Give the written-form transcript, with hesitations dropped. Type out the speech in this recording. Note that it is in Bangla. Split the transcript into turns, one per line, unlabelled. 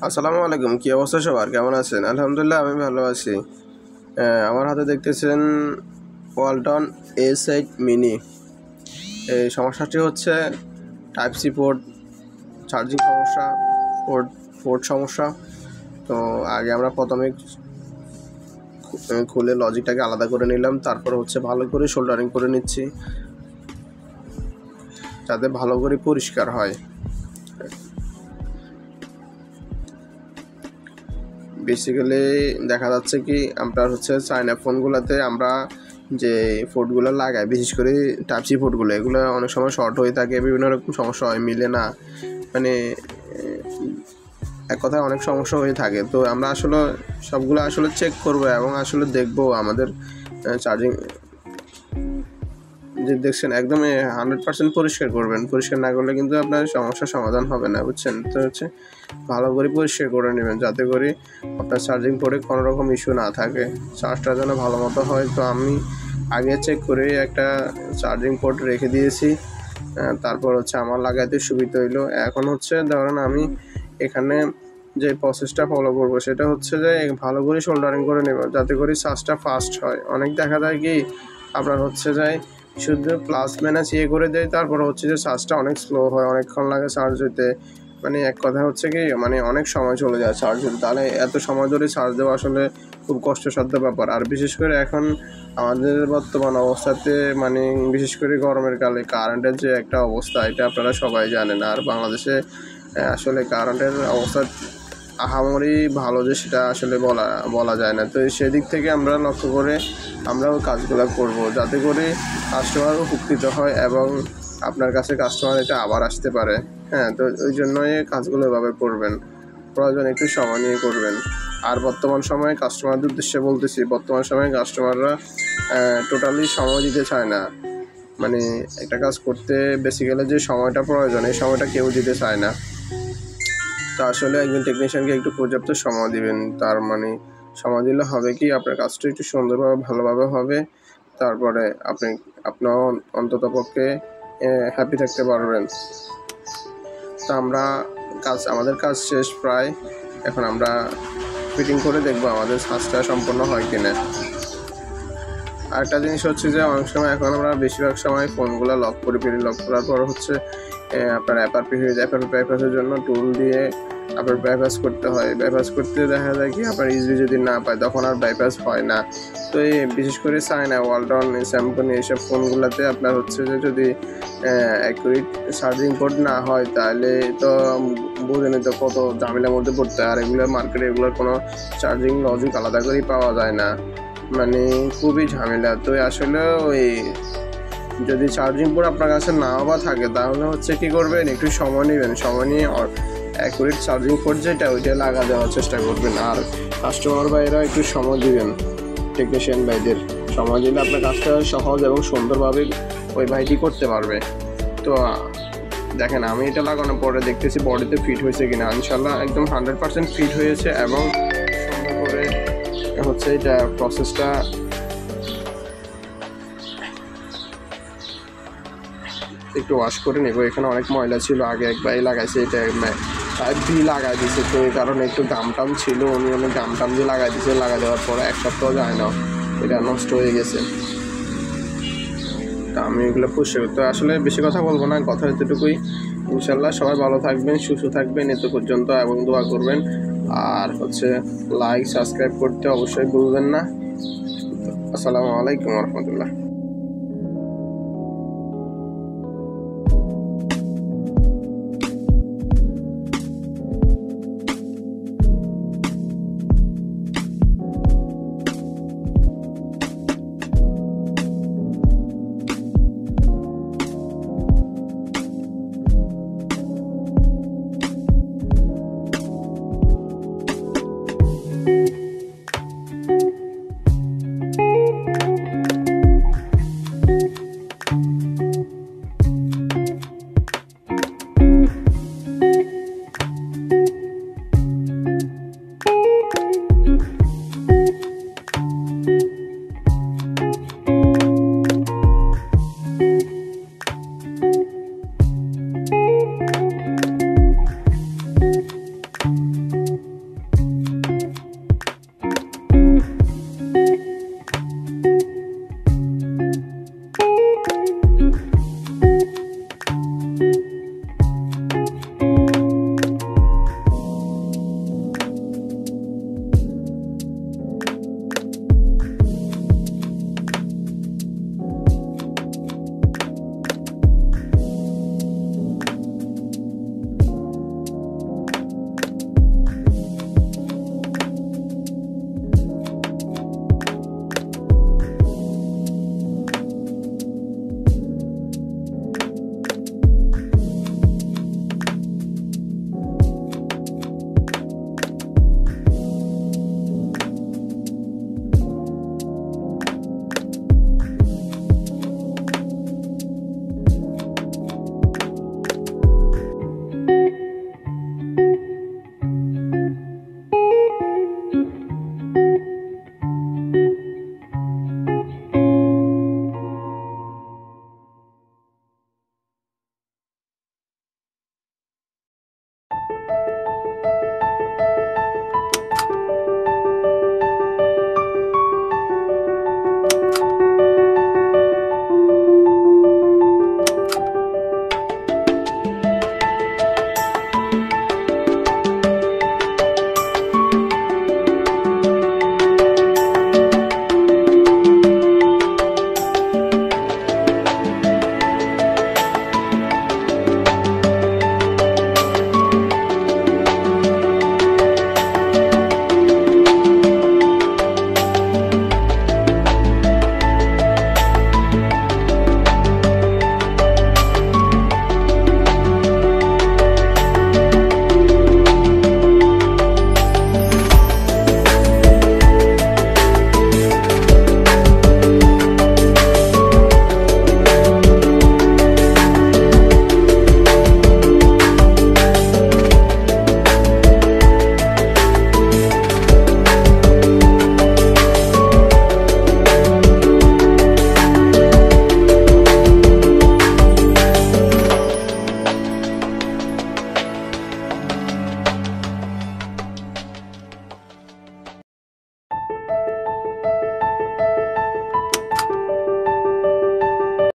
আসসালামু আলাইকুম। কি অবস্থা সবার? কেমন আছেন? আলহামদুলিল্লাহ আমি ভালো আছি। আমার হাতে দেখতেছেন ওয়ালটন A8 মিনি। এই সমস্যাটি হচ্ছে টাইপ সি পোর্ট, চার্জিং সমস্যা, পোর্ট সমস্যা। তো আগে আমরা প্রথমে খুলে লজিকটাকে আলাদা করে নিলাম, তারপর হচ্ছে ভালো করে সোল্ডারিং করে নিচ্ছি যাতে ভালো করে পরিষ্কার হয়। বেসিক্যালি দেখা যাচ্ছে কি আপনার হচ্ছে চায়না ফোনগুলোতে আমরা যে পোর্টগুলো লাগাই, বিশেষ করে টাইপ সি পোর্টগুলো, এগুলো অনেক সময় শর্ট হয়ে থাকে, বিভিন্ন রকম সমস্যা হয়, মিলে না, মানে এক কথায় অনেক সমস্যা হয়ে থাকে। তো আমরা আসলে সবগুলো আসলে চেক করবো এবং আসলে দেখবো আমাদের চার্জিং যে দেখছেন একদম 100% পরিষ্কার করবেন। পরিষ্কার না করলে কিন্তু আপনার সমস্যার সমাধান হবে না, বুঝছেন? তো হচ্ছে ভালো করে পরিষ্কার করে নেবেন যাতে করে আপনার চার্জিং পোর্টে কোনো রকম ইস্যু না থাকে, চার্জটা যেন ভালো মতো হয়। তো আমি আগে চেক করে একটা চার্জিং পোর্ট রেখে দিয়েছি, তারপর হচ্ছে আমার লাগাইতে সুবিধা হইলো। এখন হচ্ছে ধরেন আমি এখানে যে প্রসেসটা ফলো করবো সেটা হচ্ছে যে ভালো করে সোল্ডারিং করে নেব যাতে করে চার্জটা ফাস্ট হয়। অনেক দেখা যায় কি আপনার হচ্ছে যায় শুধু প্লাস মাইনাস করে দেয়, তারপর হচ্ছে যে চার্জটা অনেক স্লো হয়, অনেকক্ষণ লাগে চার্জ হইতে। মানে এক কথা হচ্ছে কি মানে অনেক সময় চলে যায় চার্জ হতে, তাহলে এত সময় ধরে চার্জ দেওয়া আসলে খুব কষ্টসাধ্য ব্যাপার। আর বিশেষ করে এখন আমাদের বর্তমান অবস্থাতে মানে বিশেষ করে গরমের কালে কারেন্টের যে একটা অবস্থা এটা আপনারা সবাই জানেন। আর বাংলাদেশে আসলে কারেন্টের অবস্থা আহামরি ভালো যে সেটা আসলে বলা যায় না। তো সেদিক থেকে আমরা লক্ষ্য করে আমরাও কাজগুলো করব যাতে করে কাস্টমারও উপকৃত হয় এবং আপনার কাছে কাস্টমার এটা আবার আসতে পারে। তো ওই জন্যই কাজগুলো এভাবে করবেন, প্রয়োজন একটু সময় নিয়ে করবেন। আর বর্তমান সময়ে কাস্টমারদের উদ্দেশ্যে বলতেছি, বর্তমান সময়ে কাস্টমাররা টোটালি সময় দিতে চায় না। মানে একটা কাজ করতে বেসিক্যালি যে সময়টা প্রয়োজন এই সময়টা কেউ দিতে চায় না। তো আসলে একজন টেকনিশিয়ানকে একটু পর্যাপ্ত সময় দিবেন। তার মানে সময় দিলে হবে কি আপনার কাজটা একটু সুন্দরভাবে ভালোভাবে হবে, তারপরে আপনার অন্ততপক্ষে হ্যাপি থাকতে পারবেন। তো আমাদের কাজ শেষ প্রায়। এখন আমরা ফিটিং করে দেখবো আমাদের কাজটা সম্পূর্ণ হয় কিনা। আরেকটা জিনিস হচ্ছে যে অনেক সময় এখন আমরা বেশিরভাগ সময় ফোনগুলো লক করে ফেলি, লক করার পর হচ্ছে আপনার অ্যাপারপি হয়ে যায়। বাইপাসের জন্য টুল দিয়ে আপনার বাইপাস করতে হয়। বাইপাস করতে দেখা যায় কি আপনার ইজি যদি না পায় তখন আর বাইপাস হয় না। তো এই বিশেষ করে চায়না, ওয়ালটন, স্যামসাং এইসব ফোনগুলোতে আপনার হচ্ছে যে যদি অ্যাকুরেট চার্জিং পোর্ট না হয় তাহলে তো বোঝেনি তো কত ঝামেলার মধ্যে পড়তে হয়। আর এগুলো মার্কেটে এগুলোর কোনো চার্জিং লজিক আলাদা করেই পাওয়া যায় না, মানে খুবই ঝামেলা। তো আসলে ওই যদি চার্জিং পোর্ট আপনার কাছে নাও বা থাকে তাহলে হচ্ছে কী করবেন, একটু সময় নেবেন, সময় নিয়ে অ্যাকুরেট চার্জিং পোর্ট যেটা ওইটা লাগা দেওয়ার চেষ্টা করবেন। আর কাস্টমার ভাইরা একটু সময় দিবেন, টেকনিশিয়ান ভাইদের সময় দিলে আপনার কাজটা সহজ এবং সুন্দরভাবে ওই ভাইটি করতে পারবে। তো দেখেন আমি এটা লাগানোর পরে দেখতেছি বডিতে ফিট হয়েছে কিনা। ইনশাল্লাহ একদম 100% ফিট হয়েছে এবং সুন্দর করে হচ্ছে এটা প্রসেসটা একটু ওয়াশ করে নেব। এখানে অনেক ময়লা ছিল, আগে একবারই লাগাইছে, এটা টাইপ বি লাগাই দিয়েছে। তো এই কারণে একটু গামটাম ছিল, উনি অনেক গামটাম দিয়ে লাগাই দিয়েছে। লাগাই দেওয়ার পরে এক সপ্তাহ যায় না, এটা নষ্ট হয়ে গেছে। তা আমি এগুলো পরিষ্কার করতে আসলে বেশি কথা বলবো না, কথা এতটুকুই। ইনশাল্লাহ সবাই ভালো থাকবেন, সুস্থ থাকবেন এত পর্যন্ত এবং দোয়া করবেন। আর হচ্ছে লাইক সাবস্ক্রাইব করতে অবশ্যই ভুলবেন না। আসসালামু আলাইকুম রহমতুল্লাহ।